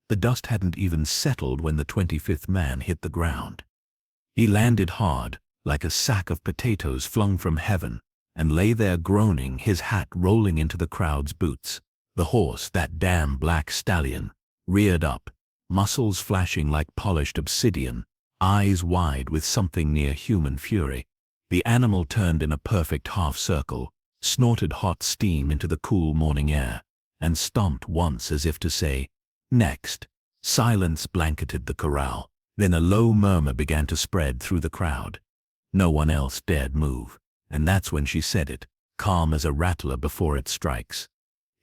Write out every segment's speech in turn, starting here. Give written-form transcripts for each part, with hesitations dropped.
The dust hadn't even settled when the 25th man hit the ground. He landed hard, like a sack of potatoes flung from heaven, and lay there groaning, his hat rolling into the crowd's boots. The horse, that damn black stallion, reared up, muscles flashing like polished obsidian, eyes wide with something near human fury. The animal turned in a perfect half-circle, snorted hot steam into the cool morning air, and stomped once as if to say, "Next." Silence blanketed the corral. Then a low murmur began to spread through the crowd. No one else dared move, and that's when she said it, calm as a rattler before it strikes.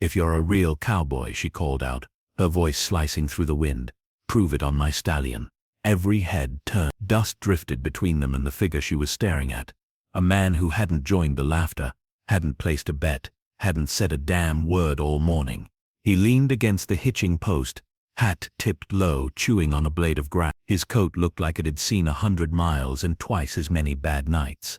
"If you're a real cowboy," she called out, her voice slicing through the wind, "prove it on my stallion." Every head turned. Dust drifted between them and the figure she was staring at. A man who hadn't joined the laughter, hadn't placed a bet, hadn't said a damn word all morning. He leaned against the hitching post, hat tipped low, chewing on a blade of grass. His coat looked like it had seen 100 miles and twice as many bad nights.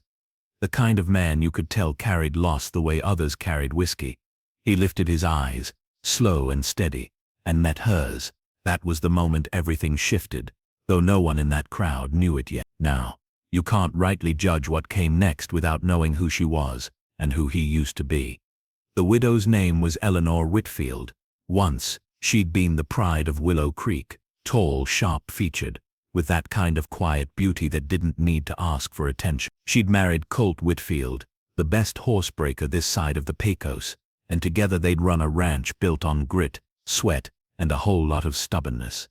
The kind of man you could tell carried loss the way others carried whiskey. He lifted his eyes, slow and steady, and met hers. That was the moment everything shifted, though no one in that crowd knew it yet. Now, you can't rightly judge what came next without knowing who she was, and who he used to be. The widow's name was Eleanor Whitfield. Once, she'd been the pride of Willow Creek, tall, sharp-featured, with that kind of quiet beauty that didn't need to ask for attention. She'd married Colt Whitfield, the best horsebreaker this side of the Pecos, and together they'd run a ranch built on grit, sweat, and a whole lot of stubbornness.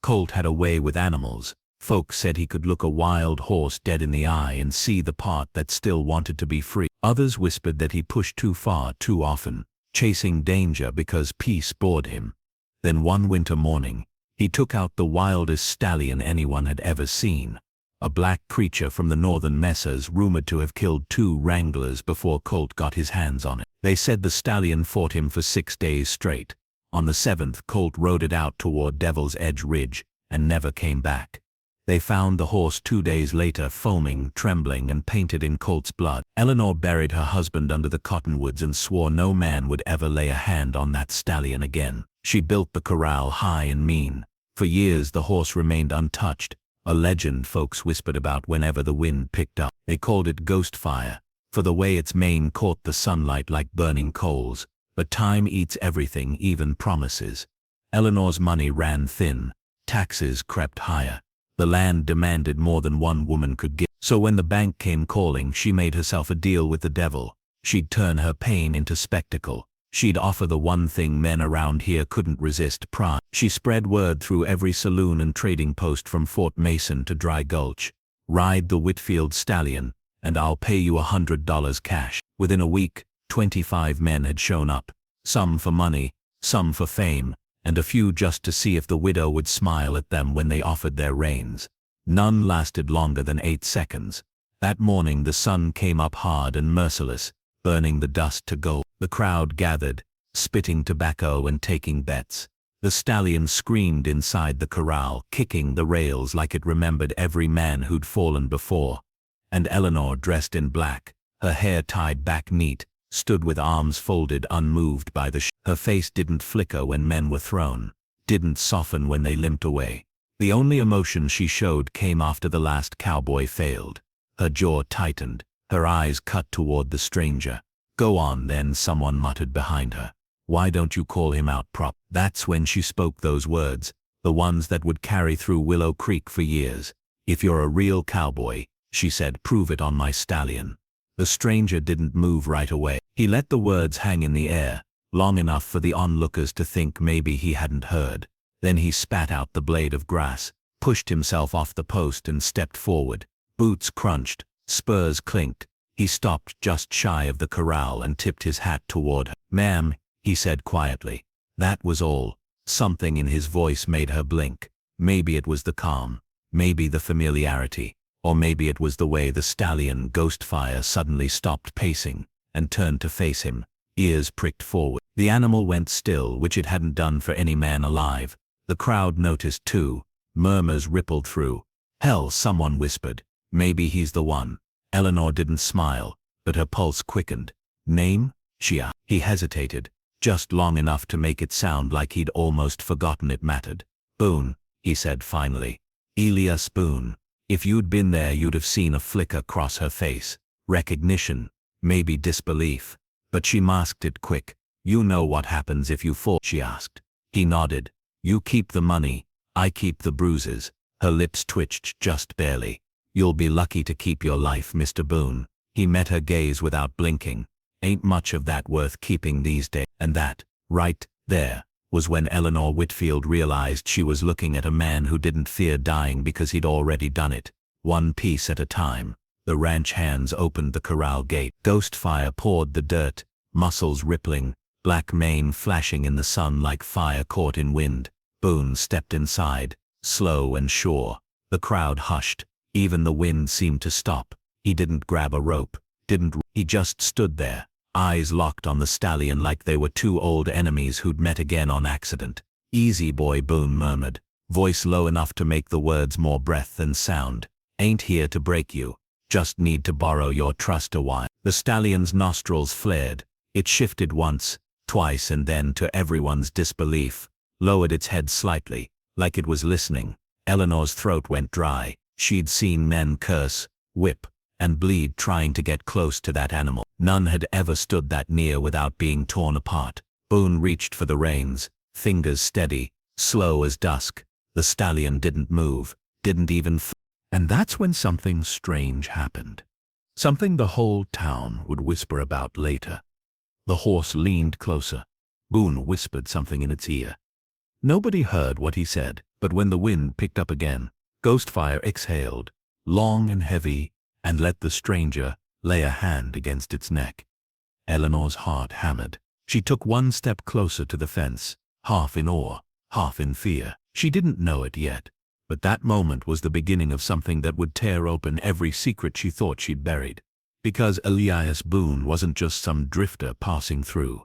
Colt had a way with animals. Folks said he could look a wild horse dead in the eye and see the part that still wanted to be free. Others whispered that he pushed too far too often, chasing danger because peace bored him. Then one winter morning, he took out the wildest stallion anyone had ever seen, a black creature from the northern mesas rumored to have killed 2 wranglers before Colt got his hands on it. They said the stallion fought him for 6 days straight. On the 7th, Colt rode it out toward Devil's Edge Ridge and never came back. They found the horse 2 days later, foaming, trembling, and painted in Colt's blood. Eleanor buried her husband under the cottonwoods and swore no man would ever lay a hand on that stallion again. She built the corral high and mean. For years the horse remained untouched, a legend folks whispered about whenever the wind picked up. They called it Ghost Fire, for the way its mane caught the sunlight like burning coals. But time eats everything, even promises. Eleanor's money ran thin. Taxes crept higher. The land demanded more than one woman could give. So when the bank came calling, she made herself a deal with the devil. She'd turn her pain into spectacle. She'd offer the one thing men around here couldn't resist: pride. She spread word through every saloon and trading post from Fort Mason to Dry Gulch. "Ride the Whitfield stallion, and I'll pay you $100 cash." Within a week, 25 men had shown up, some for money, some for fame, and a few just to see if the widow would smile at them when they offered their reins. None lasted longer than 8 seconds. That morning the sun came up hard and merciless, burning the dust to gold. The crowd gathered, spitting tobacco and taking bets. The stallion screamed inside the corral, kicking the rails like it remembered every man who'd fallen before. And Eleanor, dressed in black, her hair tied back neat, stood with arms folded, unmoved by the Her face didn't flicker when men were thrown, didn't soften when they limped away. The only emotion she showed came after the last cowboy failed. Her jaw tightened, her eyes cut toward the stranger. "Go on then," someone muttered behind her. "Why don't you call him out prop?" That's when she spoke those words, the ones that would carry through Willow Creek for years. "If you're a real cowboy," she said, "prove it on my stallion." The stranger didn't move right away. He let the words hang in the air, long enough for the onlookers to think maybe he hadn't heard. Then he spat out the blade of grass, pushed himself off the post and stepped forward. Boots crunched, spurs clinked. He stopped just shy of the corral and tipped his hat toward her. "Ma'am," he said quietly. That was all. Something in his voice made her blink. Maybe it was the calm, maybe the familiarity, or maybe it was the way the stallion, Ghostfire, suddenly stopped pacing and turned to face him, ears pricked forward. The animal went still, which it hadn't done for any man alive. The crowd noticed too. Murmurs rippled through. "Hell," someone whispered. "Maybe he's the one." Eleanor didn't smile, but her pulse quickened. "Name?" she asked. He hesitated, just long enough to make it sound like he'd almost forgotten it mattered. Boone, he said finally. Elias Boone. If you'd been there you'd have seen a flicker cross her face. Recognition, maybe disbelief. But she masked it quick. You know what happens if you fall? She asked. He nodded. You keep the money, I keep the bruises. Her lips twitched just barely. You'll be lucky to keep your life, Mr. Boone. He met her gaze without blinking. Ain't much of that worth keeping these days. And that, right there, was when Eleanor Whitfield realized she was looking at a man who didn't fear dying because he'd already done it. One piece at a time, the ranch hands opened the corral gate. Ghost fire poured the dirt, muscles rippling, black mane flashing in the sun like fire caught in wind. Boone stepped inside, slow and sure. The crowd hushed. Even the wind seemed to stop. He didn't grab a rope. He just stood there, eyes locked on the stallion like they were two old enemies who'd met again on accident. Easy boy, Boone murmured, voice low enough to make the words more breath than sound. Ain't here to break you. Just need to borrow your trust a while. The stallion's nostrils flared. It shifted once, twice, and then, to everyone's disbelief, lowered its head slightly, like it was listening. Eleanor's throat went dry. She'd seen men curse, whip, and bleed trying to get close to that animal. None had ever stood that near without being torn apart. Boone reached for the reins, fingers steady, slow as dusk. The stallion didn't move, didn't even and that's when something strange happened. Something the whole town would whisper about later. The horse leaned closer. Boone whispered something in its ear. Nobody heard what he said, but when the wind picked up again, Ghostfire exhaled, long and heavy, and let the stranger lay a hand against its neck. Eleanor's heart hammered. She took one step closer to the fence, half in awe, half in fear. She didn't know it yet, but that moment was the beginning of something that would tear open every secret she thought she'd buried. Because Elias Boone wasn't just some drifter passing through.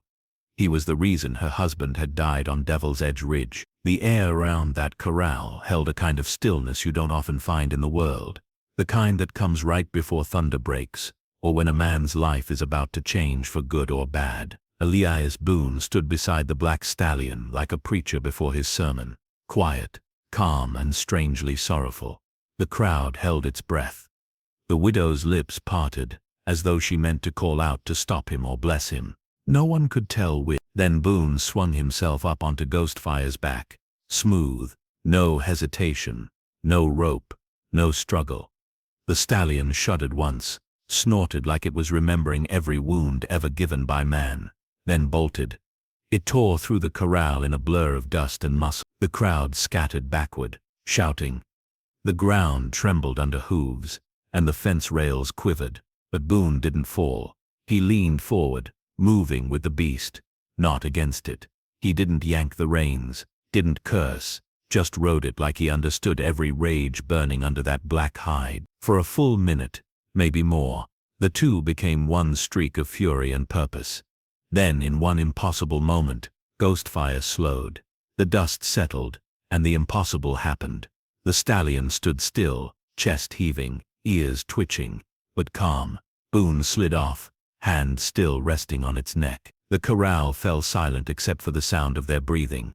He was the reason her husband had died on Devil's Edge Ridge. The air around that corral held a kind of stillness you don't often find in the world. The kind that comes right before thunder breaks, or when a man's life is about to change for good or bad. Elias Boone stood beside the black stallion like a preacher before his sermon, quiet, calm, and strangely sorrowful. The crowd held its breath. The widow's lips parted, as though she meant to call out to stop him or bless him. No one could tell which. Then Boone swung himself up onto Ghostfire's back. Smooth, no hesitation, no rope, no struggle. The stallion shuddered once, snorted like it was remembering every wound ever given by man, then bolted. It tore through the corral in a blur of dust and muscle. The crowd scattered backward, shouting. The ground trembled under hooves, and the fence rails quivered, but Boone didn't fall. He leaned forward, moving with the beast, not against it. He didn't yank the reins, didn't curse, just rode it like he understood every rage burning under that black hide. For a full minute, maybe more, the two became one streak of fury and purpose. Then, in one impossible moment, Ghostfire slowed. The dust settled, and the impossible happened. The stallion stood still, chest heaving, ears twitching, but calm. Boone slid off, hand still resting on its neck. The corral fell silent except for the sound of their breathing.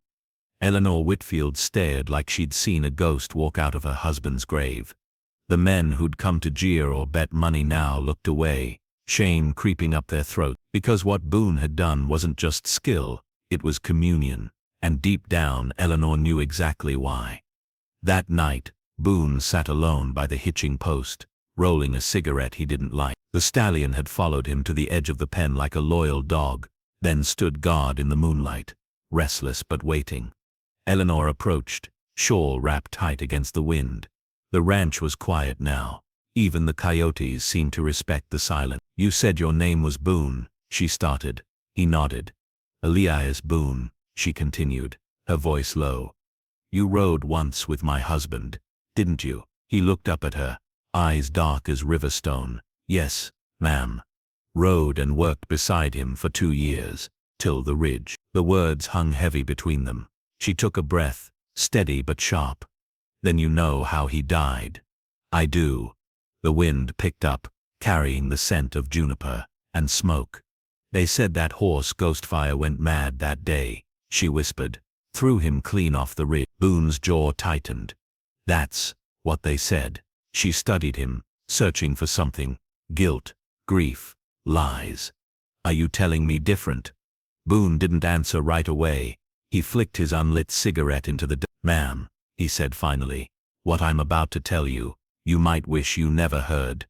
Eleanor Whitfield stared like she'd seen a ghost walk out of her husband's grave. The men who'd come to jeer or bet money now looked away, shame creeping up their throat, because what Boone had done wasn't just skill, it was communion, and deep down Eleanor knew exactly why. That night, Boone sat alone by the hitching post, rolling a cigarette he didn't light. The stallion had followed him to the edge of the pen like a loyal dog, then stood guard in the moonlight, restless but waiting. Eleanor approached, shawl wrapped tight against the wind. The ranch was quiet now. Even the coyotes seemed to respect the silence. You said your name was Boone, she started. He nodded. Elias Boone, she continued, her voice low. You rode once with my husband, didn't you? He looked up at her, eyes dark as river stone. Yes, ma'am. Rode and worked beside him for 2 years, till the ridge. The words hung heavy between them. She took a breath, steady but sharp. Then you know how he died. I do. The wind picked up, carrying the scent of juniper and smoke. They said that horse Ghostfire went mad that day, she whispered. Threw him clean off the ridge. Boone's jaw tightened. That's what they said. She studied him, searching for something. Guilt, grief, lies. Are you telling me different? Boone didn't answer right away. He flicked his unlit cigarette into the Ma'am, he said finally, what I'm about to tell you, you might wish you never heard.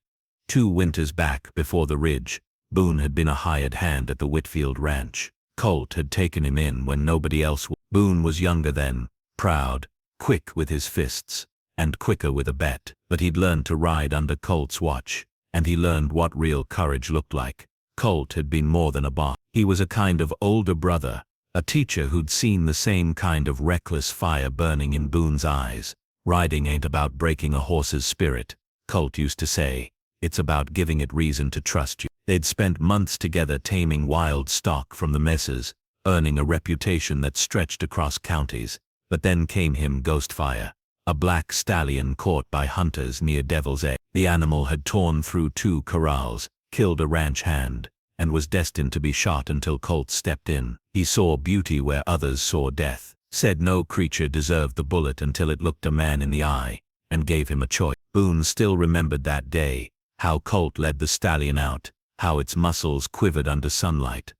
2 winters back, before the ridge, Boone had been a hired hand at the Whitfield Ranch. Colt had taken him in when nobody else would. Boone was younger then, proud, quick with his fists, and quicker with a bet. But he'd learned to ride under Colt's watch, and he learned what real courage looked like. Colt had been more than a boss. He was a kind of older brother, a teacher who'd seen the same kind of reckless fire burning in Boone's eyes. Riding ain't about breaking a horse's spirit, Colt used to say. It's about giving it reason to trust you. They'd spent months together taming wild stock from the messes, earning a reputation that stretched across counties. But then came him Ghostfire, a black stallion caught by hunters near Devil's Egg. The animal had torn through 2 corrals, killed a ranch hand, and was destined to be shot until Colt stepped in. He saw beauty where others saw death, said no creature deserved the bullet until it looked a man in the eye, and gave him a choice. Boone still remembered that day, how Colt led the stallion out, how its muscles quivered under sunlight.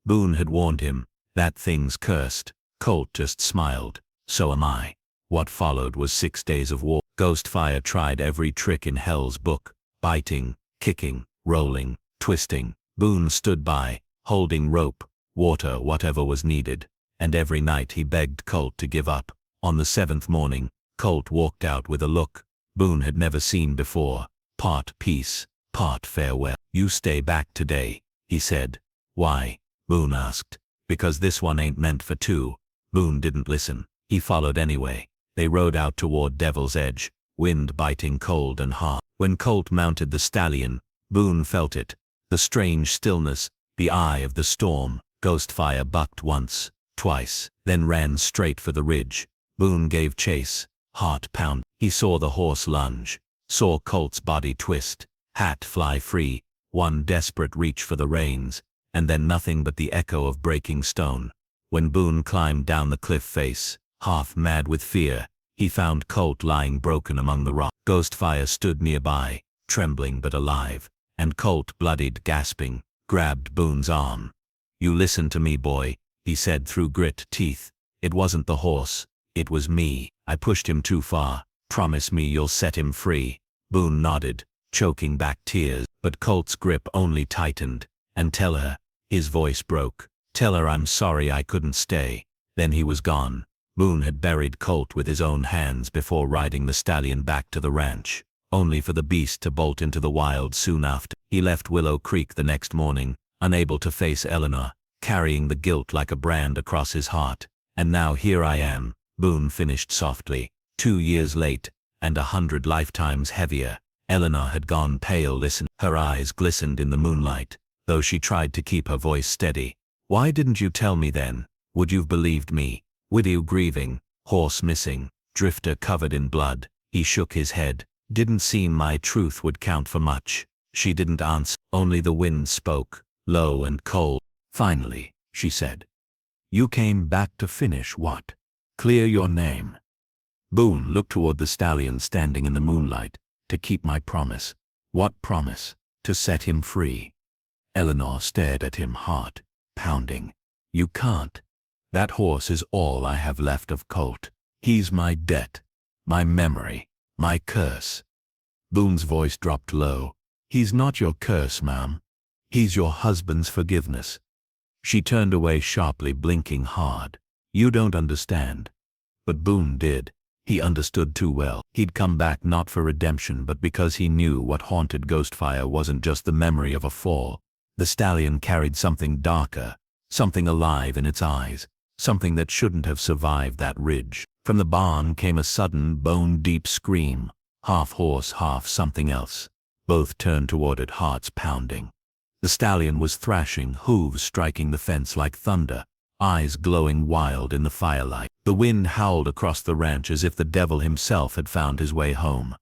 Boone had warned him, that thing's cursed. Colt just smiled, so am I. What followed was 6 days of war. Ghostfire tried every trick in Hell's book, biting, kicking, rolling, twisting. Boone stood by, holding rope, water, whatever was needed, and every night he begged Colt to give up. On the 7th morning, Colt walked out with a look Boone had never seen before, part peace, part farewell. You stay back today, he said. Why? Boone asked. Because this one ain't meant for 2. Boone didn't listen. He followed anyway. They rode out toward Devil's Edge, wind biting cold and hard. When Colt mounted the stallion, Boone felt it. The strange stillness, the eye of the storm. Ghostfire bucked once, twice, then ran straight for the ridge. Boone gave chase, heart pound. He saw the horse lunge, saw Colt's body twist, hat fly free, one desperate reach for the reins, and then nothing but the echo of breaking stone. When Boone climbed down the cliff face, half mad with fear, he found Colt lying broken among the rocks. Ghostfire stood nearby, trembling but alive, and Colt, bloodied, gasping, grabbed Boone's arm. You listen to me, boy, he said through grit teeth. It wasn't the horse, it was me. I pushed him too far. Promise me you'll set him free. Boone nodded, choking back tears, but Colt's grip only tightened. And tell her, his voice broke, tell her I'm sorry I couldn't stay. Then he was gone. Boone had buried Colt with his own hands before riding the stallion back to the ranch, only for the beast to bolt into the wild soon after. He left Willow Creek the next morning, unable to face Eleanor, carrying the guilt like a brand across his heart. And now here I am, Boone finished softly, 2 years late, and 100 lifetimes heavier. Eleanor had gone pale. Listen, her eyes glistened in the moonlight, though she tried to keep her voice steady. Why didn't you tell me then? Would you've believed me? Widow grieving, horse missing, drifter covered in blood. He shook his head. Didn't seem my truth would count for much. She didn't answer. Only the wind spoke, low and cold. Finally, she said. You came back to finish what? Clear your name. Boone looked toward the stallion standing in the moonlight. To keep my promise. What promise? To set him free. Eleanor stared at him, heart pounding. You can't. That horse is all I have left of Colt. He's my debt, my memory, my curse. Boone's voice dropped low. He's not your curse, ma'am. He's your husband's forgiveness. She turned away sharply, blinking hard. You don't understand. But Boone did. He understood too well. He'd come back not for redemption but because he knew what haunted Ghostfire wasn't just the memory of a fall. The stallion carried something darker, something alive in its eyes, something that shouldn't have survived that ridge. From the barn came a sudden, bone-deep scream, half horse, half something else. Both turned toward it, hearts pounding. The stallion was thrashing, hooves striking the fence like thunder, eyes glowing wild in the firelight. The wind howled across the ranch as if the devil himself had found his way home.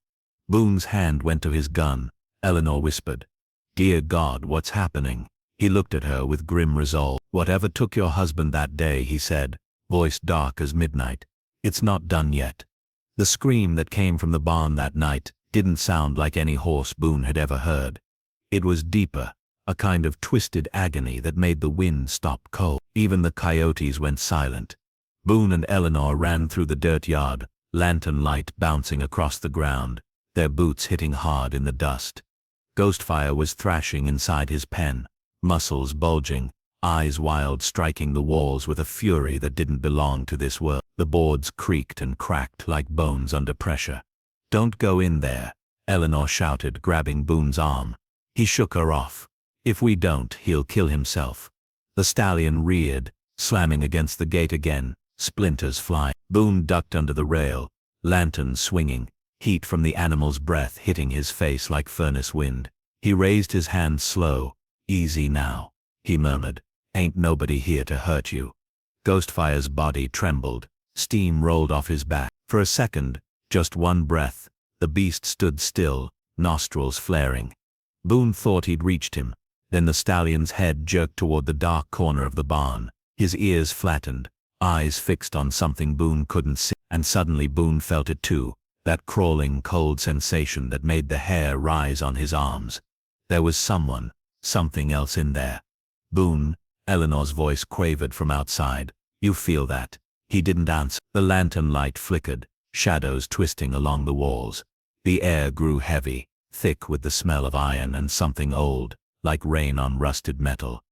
Boone's hand went to his gun. Eleanor whispered, Dear God, what's happening? He looked at her with grim resolve. Whatever took your husband that day, he said, voice dark as midnight. It's not done yet. The scream that came from the barn that night didn't sound like any horse Boone had ever heard. It was deeper, a kind of twisted agony that made the wind stop cold. Even the coyotes went silent. Boone and Eleanor ran through the dirt yard, lantern light bouncing across the ground, their boots hitting hard in the dust. Ghostfire was thrashing inside his pen, muscles bulging, eyes wild, striking the walls with a fury that didn't belong to this world. The boards creaked and cracked like bones under pressure. "Don't go in there," Eleanor shouted, grabbing Boone's arm. He shook her off. "If we don't, he'll kill himself." The stallion reared, slamming against the gate again, splinters flying. Boone ducked under the rail, lantern swinging, heat from the animal's breath hitting his face like furnace wind. He raised his hand slow. "Easy now," he murmured. "Ain't nobody here to hurt you." Ghostfire's body trembled. Steam rolled off his back. For a second, just one breath, the beast stood still, nostrils flaring. Boone thought he'd reached him. Then the stallion's head jerked toward the dark corner of the barn. His ears flattened, eyes fixed on something Boone couldn't see. And suddenly Boone felt it too, that crawling, cold sensation that made the hair rise on his arms. There was something else in there. "Boone," Eleanor's voice quavered from outside. "You feel that?" He didn't answer. The lantern light flickered, shadows twisting along the walls. The air grew heavy, thick with the smell of iron and something old, like rain on rusted metal.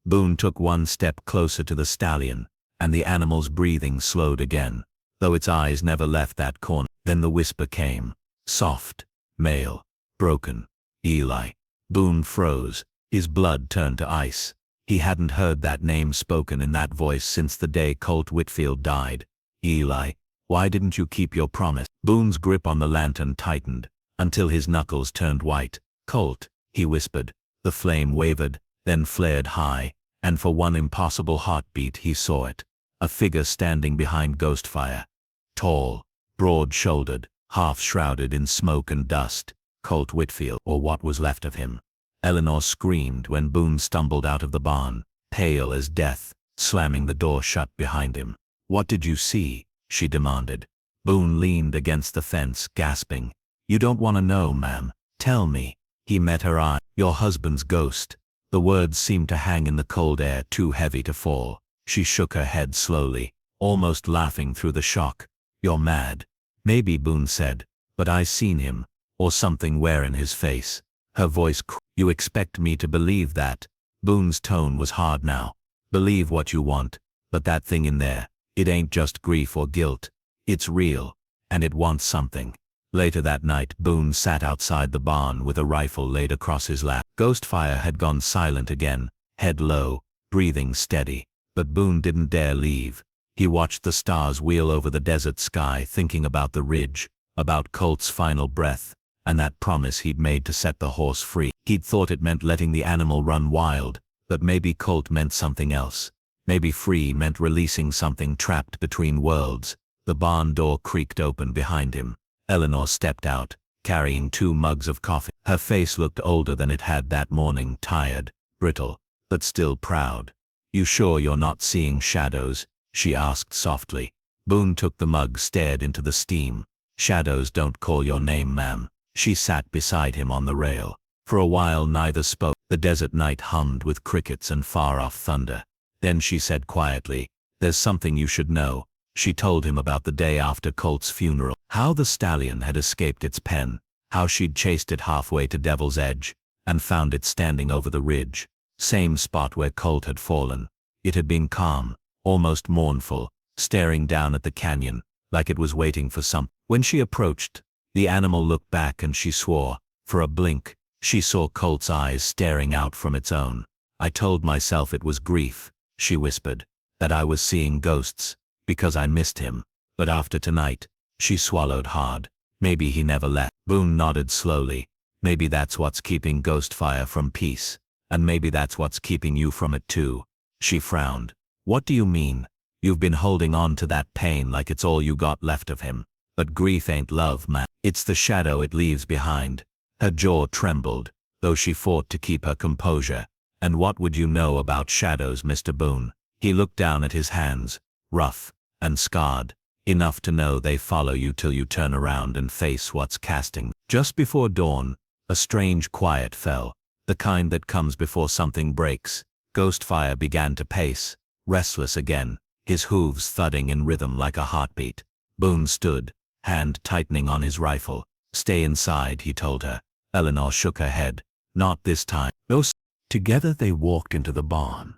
Boone took one step closer to the stallion, and the animal's breathing slowed again, though its eyes never left that corner. Then the whisper came, soft, male, broken. "Eli." Boone froze, his blood turned to ice. He hadn't heard that name spoken in that voice since the day Colt Whitfield died. "Eli, why didn't you keep your promise?" Boone's grip on the lantern tightened, until his knuckles turned white. "Colt," he whispered. The flame wavered, then flared high, and for one impossible heartbeat he saw it. A figure standing behind Ghostfire. Tall, broad-shouldered, half-shrouded in smoke and dust. Colt Whitfield, or what was left of him. Eleanor screamed when Boone stumbled out of the barn, pale as death, slamming the door shut behind him. "What did you see?" she demanded. Boone leaned against the fence, gasping. "You don't want to know, ma'am. Tell me." He met her eye. "Your husband's ghost." The words seemed to hang in the cold air, too heavy to fall. She shook her head slowly, almost laughing through the shock. "You're mad." "Maybe," Boone said, "but I seen him, or something wearing his face." Her voice "You expect me to believe that?" Boone's tone was hard now. "Believe what you want, but that thing in there, it ain't just grief or guilt. It's real, and it wants something." Later that night, Boone sat outside the barn with a rifle laid across his lap. Ghostfire had gone silent again, head low, breathing steady. But Boone didn't dare leave. He watched the stars wheel over the desert sky, thinking about the ridge, about Colt's final breath, and that promise he'd made to set the horse free. He'd thought it meant letting the animal run wild, but maybe Colt meant something else. Maybe free meant releasing something trapped between worlds. The barn door creaked open behind him. Eleanor stepped out, carrying 2 mugs of coffee. Her face looked older than it had that morning, tired, brittle, but still proud. "You sure you're not seeing shadows?" she asked softly. Boone took the mug, stared into the steam. "Shadows don't call your name, ma'am." She sat beside him on the rail. For a while neither spoke. The desert night hummed with crickets and far-off thunder. Then she said quietly, "There's something you should know." She told him about the day after Colt's funeral, how the stallion had escaped its pen, how she'd chased it halfway to Devil's Edge, and found it standing over the ridge, same spot where Colt had fallen. It had been calm, almost mournful, staring down at the canyon, like it was waiting for something. When she approached, the animal looked back and she swore. For a blink, she saw Colt's eyes staring out from its own. "I told myself it was grief," she whispered, "that I was seeing ghosts, because I missed him. But after tonight," she swallowed hard, "maybe he never left." Boone nodded slowly. "Maybe that's what's keeping Ghostfire from peace, and maybe that's what's keeping you from it too." She frowned. "What do you mean?" "You've been holding on to that pain like it's all you got left of him. But grief ain't love, man. It's the shadow it leaves behind." Her jaw trembled, though she fought to keep her composure. "And what would you know about shadows, Mr. Boone?" He looked down at his hands, rough and scarred. Enough to know they follow you till you turn around and face what's casting. Just before dawn, a strange quiet fell, the kind that comes before something breaks. Ghostfire began to pace, restless again, his hooves thudding in rhythm like a heartbeat. Boone stood, hand tightening on his rifle. "Stay inside," he told her. Eleanor shook her head. "Not this time." No. Together they walked into the barn.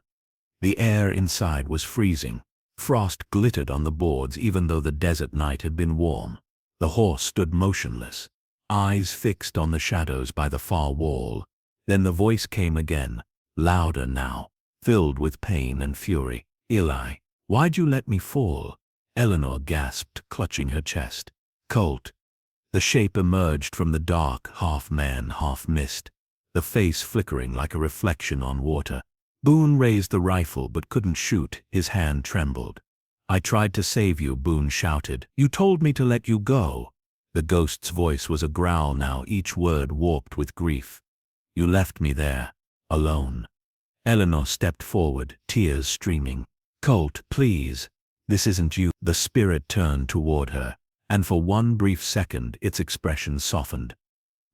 The air inside was freezing. Frost glittered on the boards even though the desert night had been warm. The horse stood motionless, eyes fixed on the shadows by the far wall. Then the voice came again, louder now, filled with pain and fury. "Eli, why'd you let me fall?" Eleanor gasped, clutching her chest. "Colt." The shape emerged from the dark, half man, half mist, the face flickering like a reflection on water. Boone raised the rifle but couldn't shoot, his hand trembled. "I tried to save you," Boone shouted. "You told me to let you go." The ghost's voice was a growl now, each word warped with grief. "You left me there, alone." Eleanor stepped forward, tears streaming. "Colt, please. This isn't you." The spirit turned toward her, and for one brief second its expression softened.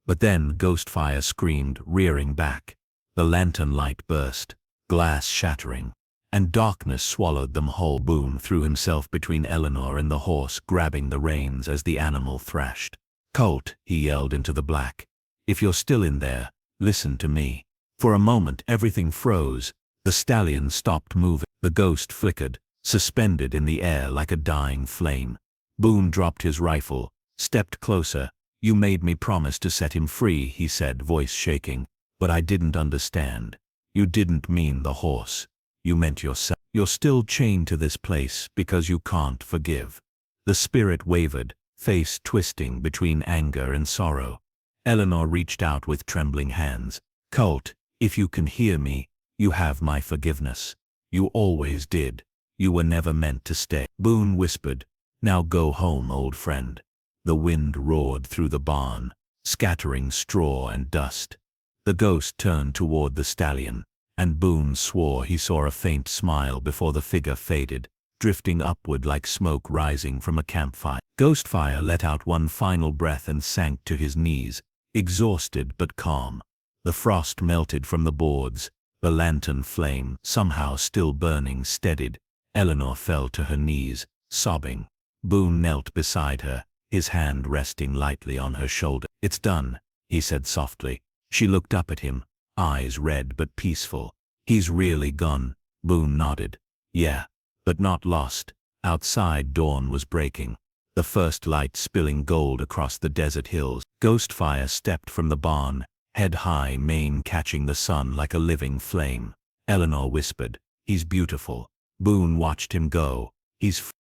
But then Ghostfire screamed, rearing back. The lantern light burst, glass shattering, and darkness swallowed them whole. Boone threw himself between Eleanor and the horse, grabbing the reins as the animal thrashed. "Colt," he yelled into the black. "If you're still in there, listen to me." For a moment everything froze. The stallion stopped moving. The ghost flickered, suspended in the air like a dying flame. Boone dropped his rifle, stepped closer. "You made me promise to set him free," he said, voice shaking. "But I didn't understand. You didn't mean the horse. You meant yourself. You're still chained to this place because you can't forgive." The spirit wavered, face twisting between anger and sorrow. Eleanor reached out with trembling hands. "Colt, if you can hear me, you have my forgiveness. You always did. You were never meant to stay." Boone whispered, "Now go home, old friend." The wind roared through the barn, scattering straw and dust. The ghost turned toward the stallion, and Boone swore he saw a faint smile before the figure faded, drifting upward like smoke rising from a campfire. Ghostfire let out one final breath and sank to his knees, exhausted but calm. The frost melted from the boards. The lantern flame, somehow still burning, steadied. Eleanor fell to her knees, sobbing. Boone knelt beside her, his hand resting lightly on her shoulder. "It's done," he said softly. She looked up at him, eyes red but peaceful. "He's really gone." Boone nodded. "Yeah, but not lost." Outside dawn was breaking, the first light spilling gold across the desert hills. Ghostfire stepped from the barn, head high, mane catching the sun like a living flame. Eleanor whispered, "He's beautiful." Boone watched him go.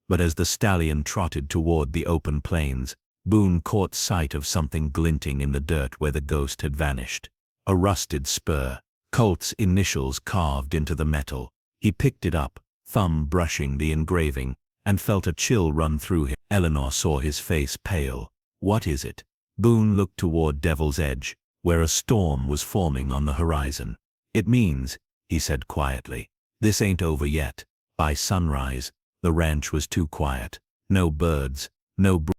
But as the stallion trotted toward the open plains, Boone caught sight of something glinting in the dirt where the ghost had vanished. A rusted spur, Colt's initials carved into the metal. He picked it up, thumb brushing the engraving, and felt a chill run through him. Eleanor saw his face pale. "What is it?" Boone looked toward Devil's Edge, where a storm was forming on the horizon. "It means," he said quietly, "this ain't over yet." By sunrise, the ranch was too quiet. No birds,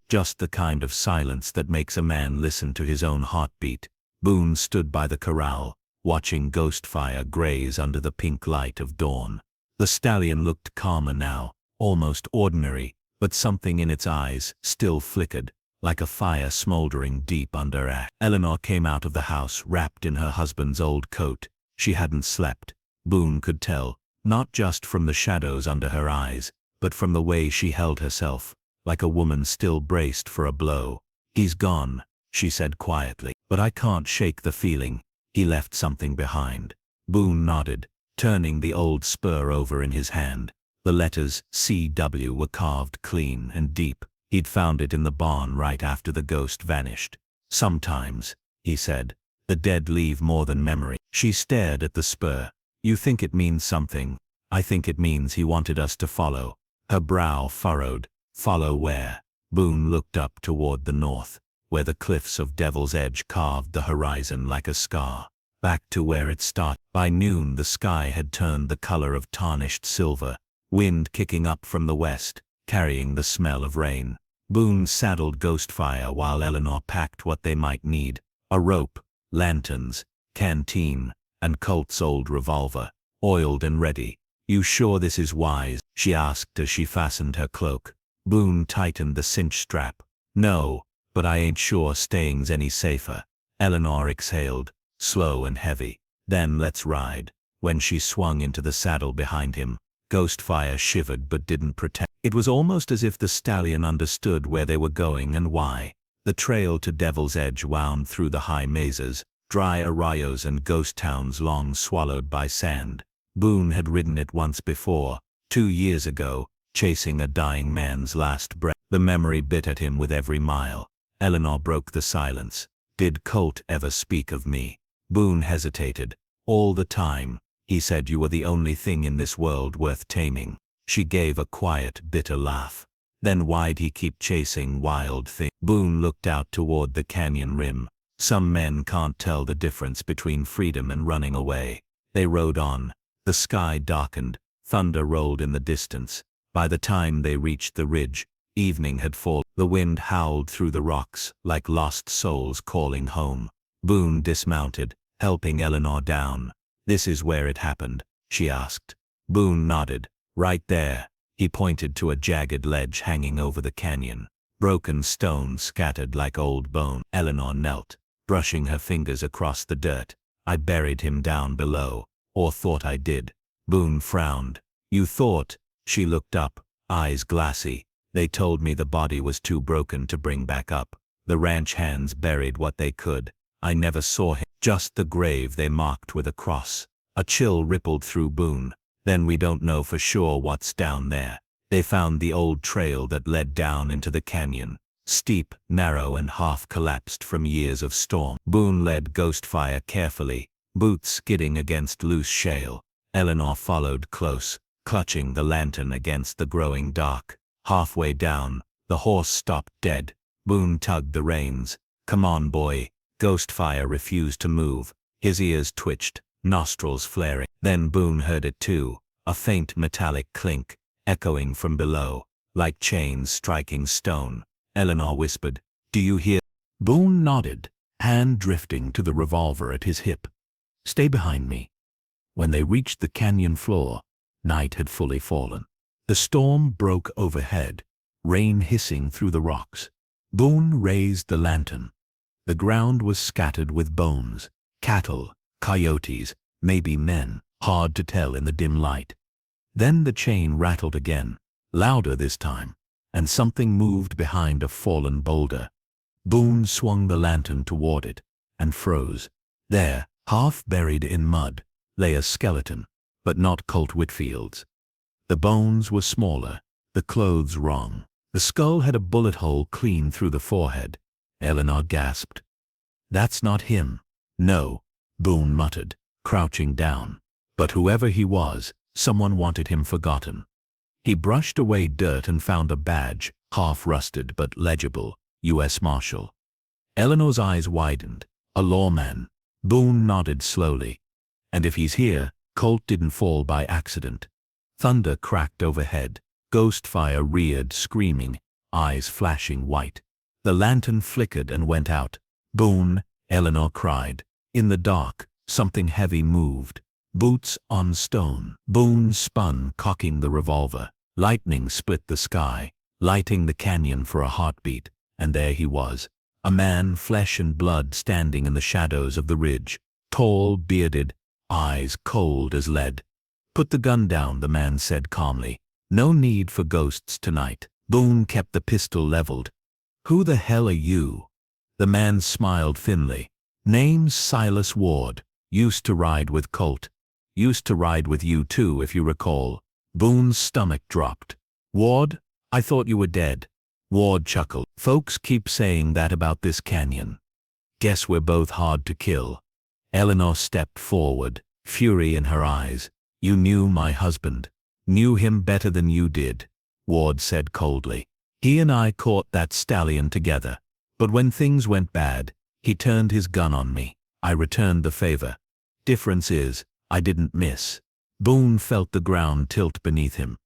just the kind of silence that makes a man listen to his own heartbeat. Boone stood by the corral, watching Ghostfire graze under the pink light of dawn. The stallion looked calmer now, almost ordinary, but something in its eyes still flickered, like a fire smoldering deep under ash. Eleanor came out of the house wrapped in her husband's old coat. She hadn't slept, Boone could tell, not just from the shadows under her eyes, but from the way she held herself, like a woman still braced for a blow. "He's gone," she said quietly, "but I can't shake the feeling. He left something behind." Boone nodded, turning the old spur over in his hand. The letters CW were carved clean and deep. He'd found it in the barn right after the ghost vanished. "Sometimes," he said, "the dead leave more than memory." She stared at the spur. "You think it means something. I think it means he wanted us to follow." Her brow furrowed. "Follow where?" Boone looked up toward the north, where the cliffs of Devil's Edge carved the horizon like a scar. Back to where it started. By noon the sky had turned the color of tarnished silver, wind kicking up from the west, carrying the smell of rain. Boone saddled Ghostfire while Eleanor packed what they might need: a rope, lanterns, canteen, and Colt's old revolver, oiled and ready. "You sure this is wise?" she asked as she fastened her cloak. Boone tightened the cinch strap. "No, but I ain't sure staying's any safer." Eleanor exhaled, slow and heavy. "Then let's ride." When she swung into the saddle behind him, Ghostfire shivered but didn't protest. It was almost as if the stallion understood where they were going and why. The trail to Devil's Edge wound through the high mesas, dry arroyos and ghost towns long swallowed by sand. Boone had ridden it once before, 2 years ago, chasing a dying man's last breath. The memory bit at him with every mile. Eleanor broke the silence. "Did Colt ever speak of me?" Boone hesitated. "All the time. He said you were the only thing in this world worth taming." She gave a quiet, bitter laugh. "Then why'd he keep chasing wild things?" Boone looked out toward the canyon rim. "Some men can't tell the difference between freedom and running away." They rode on. The sky darkened. Thunder rolled in the distance. By the time they reached the ridge, evening had fallen. The wind howled through the rocks like lost souls calling home. Boone dismounted, helping Eleanor down. "This is where it happened?" she asked. Boone nodded. "Right there." He pointed to a jagged ledge hanging over the canyon. Broken stones scattered like old bone. Eleanor knelt, brushing her fingers across the dirt. "I buried him down below, or thought I did." Boone frowned. "You thought?" She looked up, eyes glassy. "They told me the body was too broken to bring back up. The ranch hands buried what they could. I never saw him. Just the grave they marked with a cross." A chill rippled through Boone. "Then we don't know for sure what's down there." They found the old trail that led down into the canyon, steep, narrow, and half collapsed from years of storm. Boone led Ghostfire carefully, boots skidding against loose shale. Eleanor followed close, clutching the lantern against the growing dark. Halfway down, the horse stopped dead. Boone tugged the reins. "Come on, boy." Ghostfire refused to move. His ears twitched, nostrils flaring. Then Boone heard it too, a faint metallic clink, echoing from below, like chains striking stone. Eleanor whispered, "Do you hear?" Boone nodded, hand drifting to the revolver at his hip. "Stay behind me." When they reached the canyon floor, night had fully fallen. The storm broke overhead, rain hissing through the rocks. Boone raised the lantern. The ground was scattered with bones, cattle, coyotes, maybe men, hard to tell in the dim light. Then the chain rattled again, louder this time, and something moved behind a fallen boulder. Boone swung the lantern toward it, and froze. There, half buried in mud, lay a skeleton, but not Colt Whitfield's. The bones were smaller, the clothes wrong. The skull had a bullet hole clean through the forehead. Eleanor gasped. "That's not him." "No," Boone muttered, crouching down. But whoever he was, someone wanted him forgotten. He brushed away dirt and found a badge, half rusted but legible, U.S. Marshal. Eleanor's eyes widened. "A lawman." Boone nodded slowly. "And if he's here, Colt didn't fall by accident." Thunder cracked overhead. Ghostfire reared, screaming, eyes flashing white. The lantern flickered and went out. "Boone," Eleanor cried. In the dark, something heavy moved. Boots on stone. Boone spun, cocking the revolver. Lightning split the sky, lighting the canyon for a heartbeat, and there he was. A man, flesh and blood, standing in the shadows of the ridge. Tall, bearded, eyes cold as lead. "Put the gun down," the man said calmly. "No need for ghosts tonight." Boone kept the pistol leveled. "Who the hell are you?" The man smiled thinly. "Name's Silas Ward. Used to ride with Colt. Used to ride with you too, if you recall." Boone's stomach dropped. "Ward? I thought you were dead." Ward chuckled. "Folks keep saying that about this canyon. Guess we're both hard to kill." Eleanor stepped forward, fury in her eyes. "You knew my husband. Knew him better than you did," Ward said coldly. "He and I caught that stallion together. But when things went bad, he turned his gun on me. I returned the favor. Difference is, I didn't miss." Boone felt the ground tilt beneath him.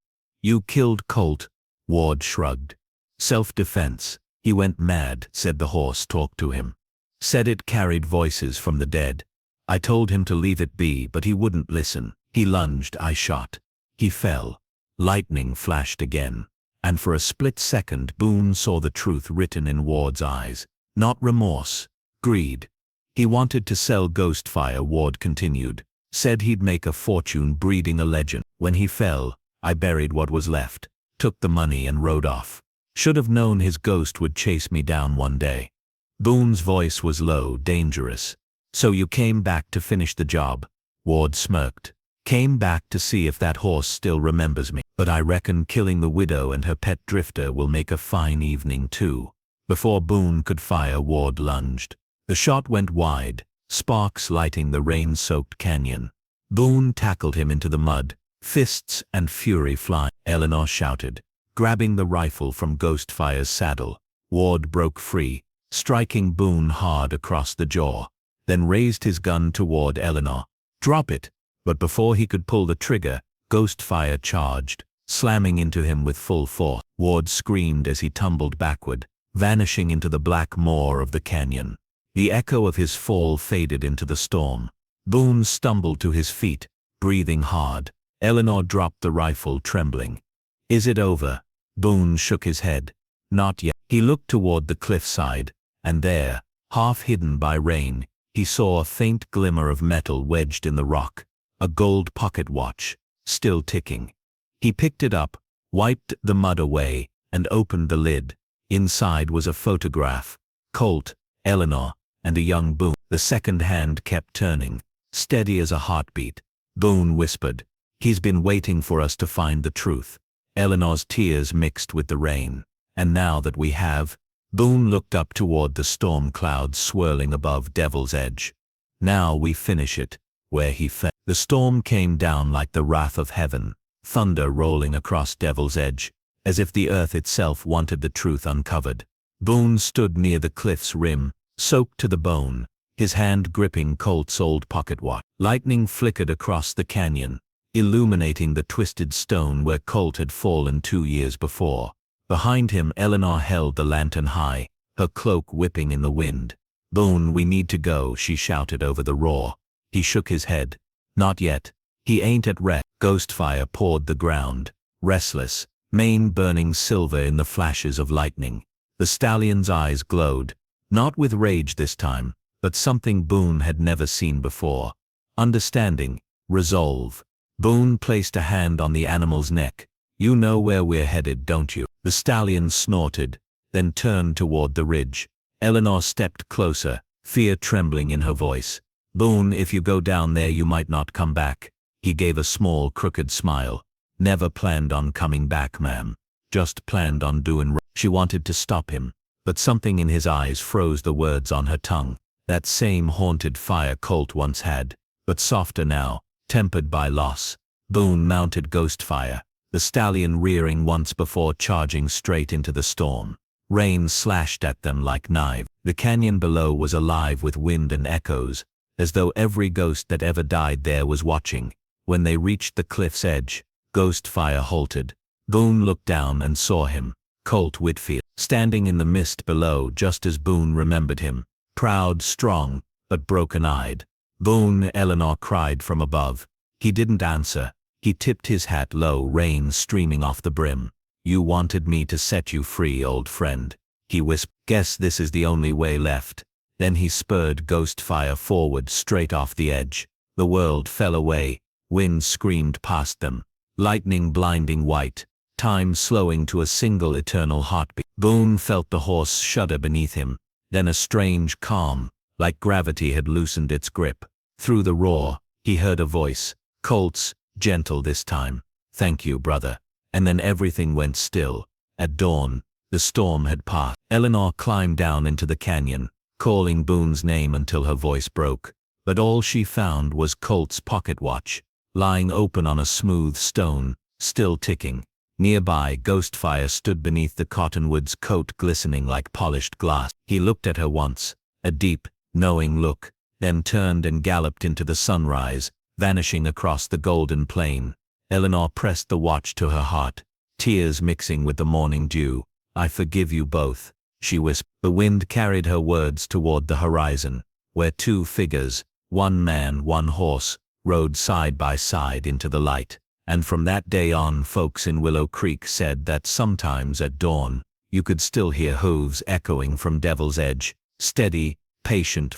"You killed Colt?" Ward shrugged. Self-defense. He went mad, said the horse talked to him. Said it carried voices from the dead. I told him to leave it be, but he wouldn't listen. He lunged, I shot. He fell. Lightning flashed again. And for a split second Boone saw the truth written in Ward's eyes. Not remorse. Greed. He wanted to sell Ghostfire, Ward continued. Said he'd make a fortune breeding a legend. When he fell, I buried what was left, took the money and rode off. Should have known his ghost would chase me down one day. Boone's voice was low, dangerous. So you came back to finish the job? Ward smirked. Came back to see if that horse still remembers me. But I reckon killing the widow and her pet drifter will make a fine evening too. Before Boone could fire, Ward lunged. The shot went wide, sparks lighting the rain-soaked canyon. Boone tackled him into the mud, fists and fury flying. Eleanor shouted, grabbing the rifle from Ghostfire's saddle. Ward broke free, striking Boone hard across the jaw, then raised his gun toward Eleanor. Drop it! But before he could pull the trigger, Ghostfire charged, slamming into him with full force. Ward screamed as he tumbled backward, vanishing into the black maw of the canyon. The echo of his fall faded into the storm. Boone stumbled to his feet, breathing hard. Eleanor dropped the rifle, trembling. Is it over? Boone shook his head. Not yet. He looked toward the cliffside, and there, half hidden by rain, he saw a faint glimmer of metal wedged in the rock. A gold pocket watch, still ticking. He picked it up, wiped the mud away, and opened the lid. Inside was a photograph. Colt, Eleanor, and a young Boone. The second hand kept turning, steady as a heartbeat. Boone whispered, he's been waiting for us to find the truth. Eleanor's tears mixed with the rain. And now that we have, Boone looked up toward the storm clouds swirling above Devil's Edge. Now we finish it, where he fell. The storm came down like the wrath of heaven, thunder rolling across Devil's Edge, as if the earth itself wanted the truth uncovered. Boone stood near the cliff's rim, soaked to the bone, his hand gripping Colt's old pocket watch. Lightning flickered across the canyon, illuminating the twisted stone where Colt had fallen 2 years before. Behind him, Eleanor held the lantern high, her cloak whipping in the wind. Boone, we need to go, she shouted over the roar. He shook his head. Not yet. He ain't at rest. Ghostfire pawed the ground, restless, mane burning silver in the flashes of lightning. The stallion's eyes glowed, not with rage this time, but something Boone had never seen before. Understanding, resolve. Boone placed a hand on the animal's neck. You know where we're headed, don't you? The stallion snorted, then turned toward the ridge. Eleanor stepped closer, fear trembling in her voice. Boone, if you go down there you might not come back. He gave a small crooked smile. Never planned on coming back, ma'am. Just planned on doing right. She wanted to stop him, but something in his eyes froze the words on her tongue. That same haunted fire Colt once had, but softer now, tempered by loss. Boone mounted Ghostfire, the stallion rearing once before charging straight into the storm. Rain slashed at them like knives. The canyon below was alive with wind and echoes, as though every ghost that ever died there was watching. When they reached the cliff's edge, Ghostfire halted. Boone looked down and saw him, Colt Whitfield, standing in the mist below just as Boone remembered him, proud, strong, but broken-eyed. Boone, Eleanor cried from above. He didn't answer. He tipped his hat low, rain streaming off the brim. You wanted me to set you free, old friend, he whispered. Guess this is the only way left. Then he spurred Ghostfire forward straight off the edge. The world fell away. Wind screamed past them. Lightning blinding white. Time slowing to a single eternal heartbeat. Boone felt the horse shudder beneath him. Then a strange calm, like gravity had loosened its grip. Through the roar, he heard a voice. Colt's, gentle this time. Thank you, brother. And then everything went still. At dawn, the storm had passed. Eleanor climbed down into the canyon, calling Boone's name until her voice broke. But all she found was Colt's pocket watch, lying open on a smooth stone, still ticking. Nearby, Ghostfire stood beneath the cottonwood's coat, glistening like polished glass. He looked at her once, a deep, knowing look, then turned and galloped into the sunrise, vanishing across the golden plain. Eleanor pressed the watch to her heart. tears mixing with the morning dew. "I forgive you both," she whispered. The wind carried her words toward the horizon, where two figures, one man, one horse, rode side by side into the light. And from that day on, folks in Willow Creek said that sometimes at dawn, you could still hear hooves echoing from Devil's Edge, steady, patient,